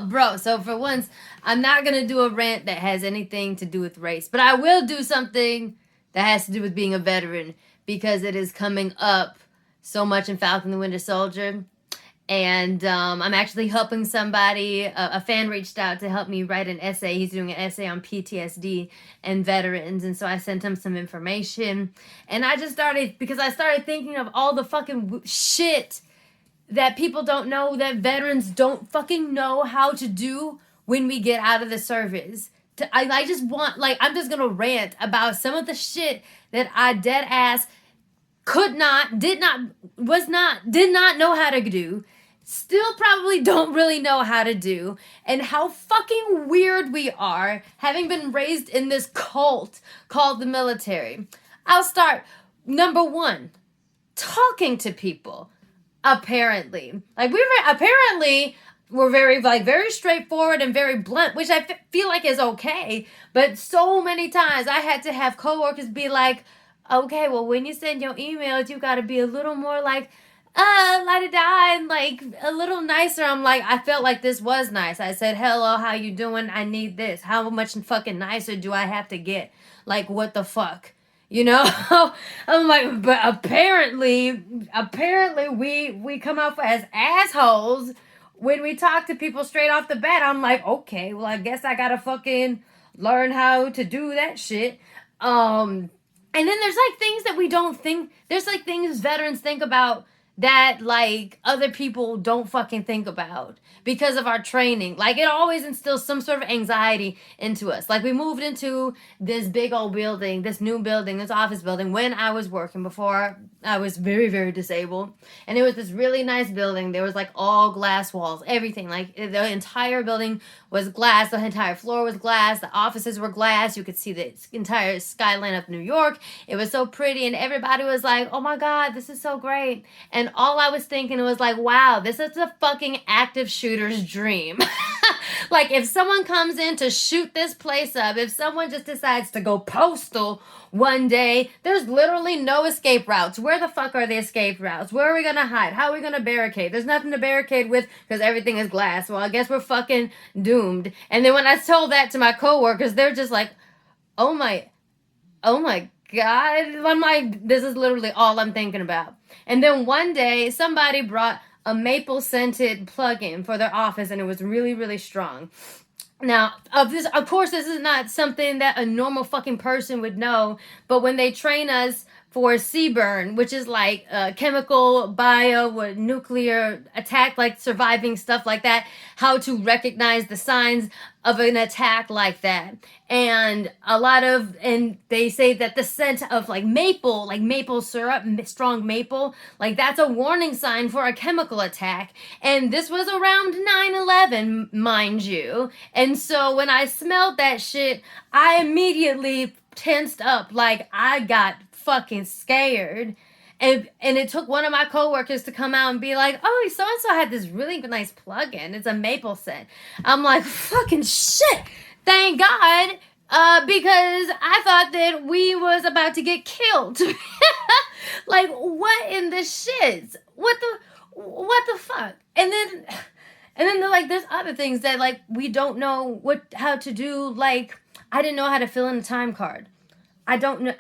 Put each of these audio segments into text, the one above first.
Bro, so for once, I'm not going to do a rant that has anything to do with race, but I will do something that has to do with being a veteran because it is coming up so much in Falcon the Winter Soldier. And I'm actually helping somebody. A fan reached out to help me write an essay. He's doing an essay on PTSD and veterans. And so I sent him some information. And I just started, because I started thinking of all the fucking shit that people don't know, that veterans don't fucking know how to do when we get out of the service. I just want, like, I'm just gonna rant about some of the shit that I dead ass did not know how to do, still probably don't really know how to do, and how fucking weird we are having been raised in this cult called the military. I'll start. Number one, talking to people. Apparently. Like, we're very straightforward and very blunt, which I feel like is okay. But so many times I had to have coworkers be like, okay, well, when you send your emails, you got to be a little more like, la-da-da, and like a little nicer. I'm like, I felt like this was nice. I said, hello, how you doing? I need this. How much fucking nicer do I have to get? Like, what the fuck? You know? I'm like, but apparently we come out as assholes when we talk to people straight off the bat. I'm like, okay, well, I guess I gotta fucking learn how to do that shit. And then there's like things that we don't think, there's like things veterans think about that like other people don't fucking think about because of our training. Like, it always instills some sort of anxiety into us. Like, we moved into this big old building, this new building, this office building when I was working, before I was very, very disabled. And it was this really nice building. There was like all glass walls, everything. Like, the entire building was glass. The entire floor was glass. The offices were glass. You could see the entire skyline of New York. It was so pretty. And everybody was like, oh my God, this is so great. And all I was thinking was like, wow, this is a fucking active shooter's dream. Like, if someone comes in to shoot this place up, if someone just decides to go postal one day, there's literally no escape routes. Where the fuck are the escape routes? Where are we gonna hide? How are we gonna barricade? There's nothing to barricade with because everything is glass. Well, I guess we're fucking doomed. And then when I told that to my coworkers, they're just like, oh my God. I'm like, this is literally all I'm thinking about. And then one day, somebody brought a maple scented plug-in for their office, and it was really, really strong. Now, of course, this is not something that a normal fucking person would know, but when they train us for CBRN, which is like chemical, bio, nuclear attack, like surviving stuff like that, how to recognize the signs of an attack like that. And they say that the scent of like maple syrup, strong maple, like that's a warning sign for a chemical attack. And this was around 9/11, mind you. And so when I smelled that shit, I immediately tensed up, like I got fucking scared. And it took one of my coworkers to come out and be like, oh, so-and-so had this really nice plug-in. It's a maple scent. I'm like, fucking shit. Thank God. Because I thought that we was about to get killed. Like, what in the shits? What the fuck? And then like, there's other things that like we don't know how to do. Like, I didn't know how to fill in a time card. I don't know.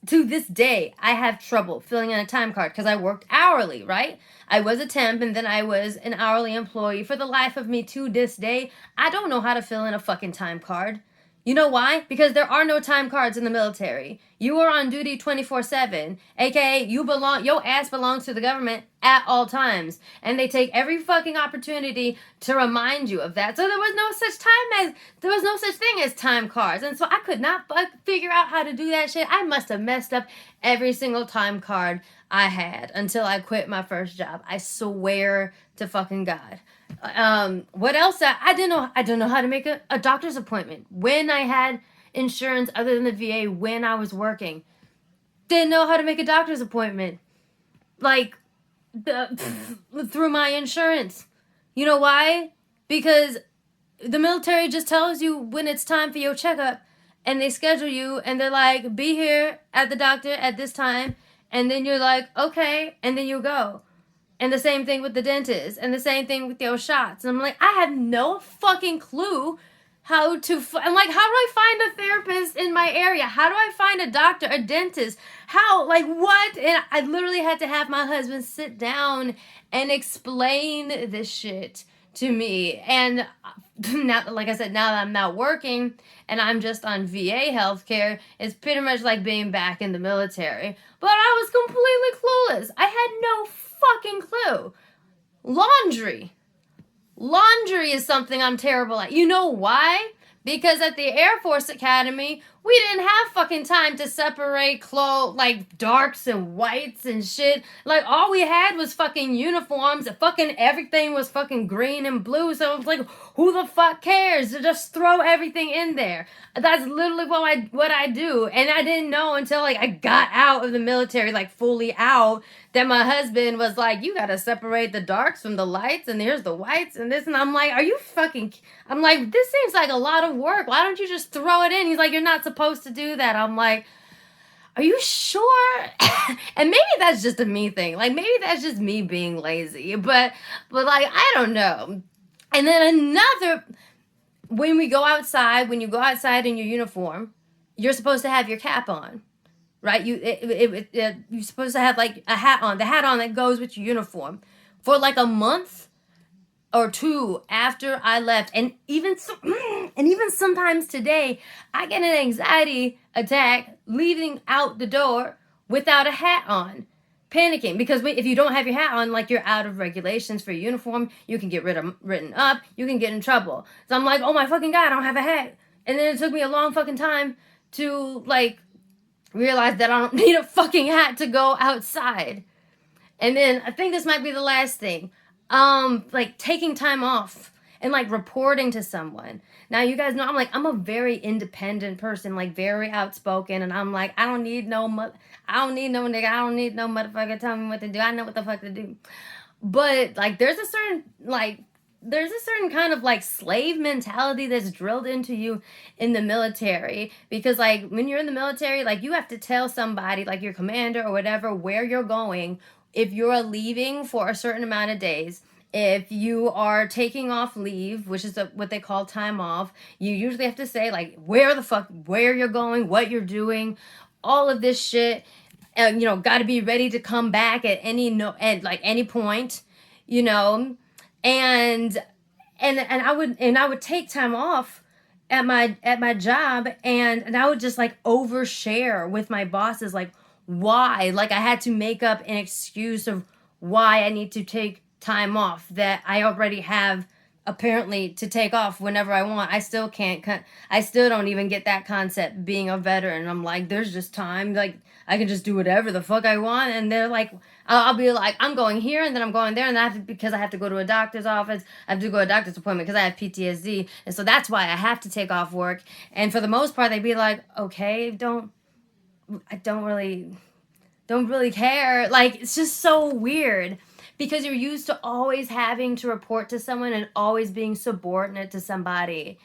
To this day, I have trouble filling in a time card because I worked hourly, right? I was a temp and then I was an hourly employee. For the life of me, to this day, I don't know how to fill in a fucking time card. You know why? Because there are no time cards in the military. You are on duty 24/7, aka your ass belongs to the government at all times, and they take every fucking opportunity to remind you of that. So there was no such thing as time cards, and so I could not figure out how to do that shit. I must have messed up every single time card I had until I quit my first job. I swear to fucking God. What else? I don't know how to make a doctor's appointment when I had insurance other than the VA when I was working. Didn't know how to make a doctor's appointment. Like, through my insurance. You know why? Because the military just tells you when it's time for your checkup, and they schedule you, and they're like, be here at the doctor at this time, and then you're like, okay, and then you go. And the same thing with the dentist. And the same thing with your shots. And I'm like, I have no fucking clue how to... I'm like, how do I find a therapist in my area? How do I find a doctor, a dentist? How? Like, what? And I literally had to have my husband sit down and explain this shit to me. And now, like I said, now that I'm not working and I'm just on VA healthcare, it's pretty much like being back in the military. But I was completely clueless. I had no fucking clue. Laundry. Laundry is something I'm terrible at. You know why? Because at the Air Force Academy, we didn't have fucking time to separate clothes, like darks and whites and shit. Like, all we had was fucking uniforms. Fucking everything was fucking green and blue. So it was like, who the fuck cares? Just throw everything in there. That's literally what I do. And I didn't know until like I got out of the military, like fully out, that my husband was like, you gotta separate the darks from the lights, and here's the whites and this. And I'm like, are you fucking... I'm like, this seems like a lot of work. Why don't you just throw it in? He's like, you're not supposed to do that. I'm like, are you sure? And maybe that's just a me thing. Like, maybe that's just me being lazy. But like, I don't know. And then another... When you go outside in your uniform, you're supposed to have your cap on. Right? You're supposed to have like a hat on, the hat on that goes with your uniform. For like a month or two after I left, and even sometimes today, I get an anxiety attack leaving out the door without a hat on, panicking because if you don't have your hat on, like, you're out of regulations for your uniform, you can get written up, you can get in trouble. So I'm like, oh my fucking god, I don't have a hat. And then it took me a long fucking time to like realize that I don't need a fucking hat to go outside. And then I think this might be the last thing. Like taking time off and like reporting to someone. Now you guys know I'm a very independent person, like very outspoken, and I'm like, I don't need no nigga, I don't need no motherfucker tell me what to do. I know what the fuck to do. But like there's a certain kind of like slave mentality that's drilled into you in the military, because like when you're in the military, like you have to tell somebody, like your commander or whatever, where you're going, if you're leaving for a certain amount of days, if you are taking off leave, which is what they call time off, you usually have to say like where you're going, what you're doing, all of this shit. And got to be ready to come back at any point, and I would take time off at my job, and I would just like overshare with my bosses, like why, like I had to make up an excuse of why I need to take time off that I already have apparently to take off whenever I want. I still don't even get that concept being a veteran. I'm like, there's just time, like I can just do whatever the fuck I want. And they're like, I'll be like, I'm going here and then I'm going there, and because I have to go to a doctor's office, I have to go to a doctor's appointment because I have PTSD, and so that's why I have to take off work. And for the most part, they'd be like, okay, I don't really care. Like, it's just so weird because you're used to always having to report to someone and always being subordinate to somebody,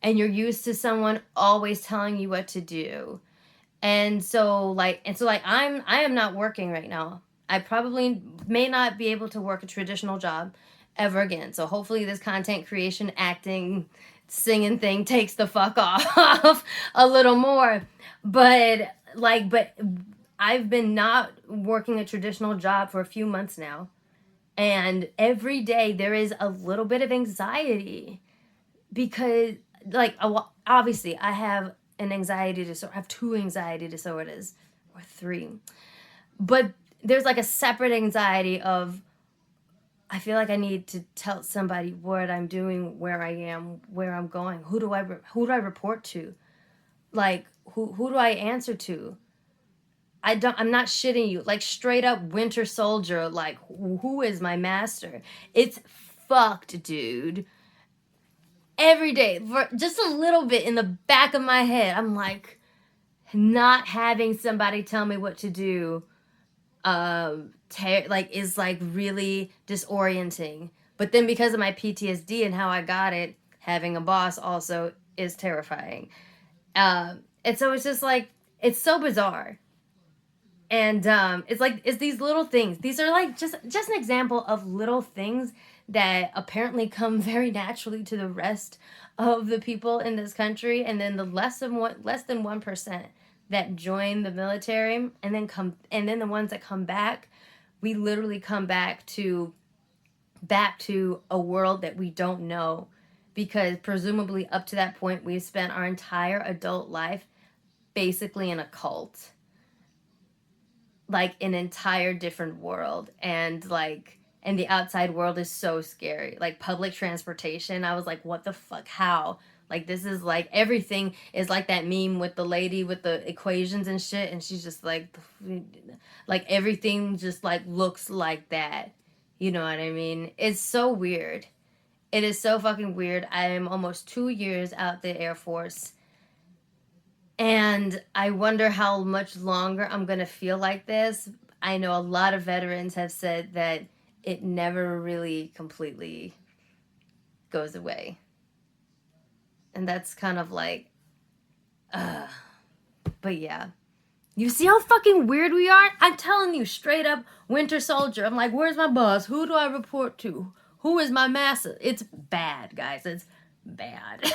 and you're used to someone always telling you what to do. And so I am not working right now. I probably may not be able to work a traditional job ever again. So hopefully this content creation, acting, singing thing takes the fuck off a little more. But I've been not working a traditional job for a few months now. And every day there is a little bit of anxiety because, like, obviously I have an anxiety disorder. I have 2 anxiety disorders, or 3. But there's like a separate anxiety of, I feel like I need to tell somebody what I'm doing, where I am, where I'm going. Who do I report to? Like, who do I answer to? I'm not shitting you. Like, straight up Winter Soldier, like, who is my master? It's fucked, dude. Every day, for just a little bit in the back of my head, I'm like, not having somebody tell me what to do, is like really disorienting. But then because of my PTSD and how I got it, having a boss also is terrifying. And so it's just like, it's so bizarre. And it's these little things. These are like just an example of little things that apparently come very naturally to the rest of the people in this country, and then the less than 1% that join the military, and then the ones that come back, we literally come back to a world that we don't know, because presumably up to that point we've spent our entire adult life basically in a cult, like an entire different world. And the outside world is so scary. Like public transportation, I was like, what the fuck, how? Like, this is like, everything is like that meme with the lady with the equations and shit, and she's just like everything just like looks like that. You know what I mean? It's so weird. It is so fucking weird. I am almost 2 years out the Air Force, and I wonder how much longer I'm going to feel like this. I know a lot of veterans have said that it never really completely goes away. And that's kind of like, but yeah. You see how fucking weird we are? I'm telling you, straight up, Winter Soldier. I'm like, where's my boss? Who do I report to? Who is my master? It's bad, guys. It's bad.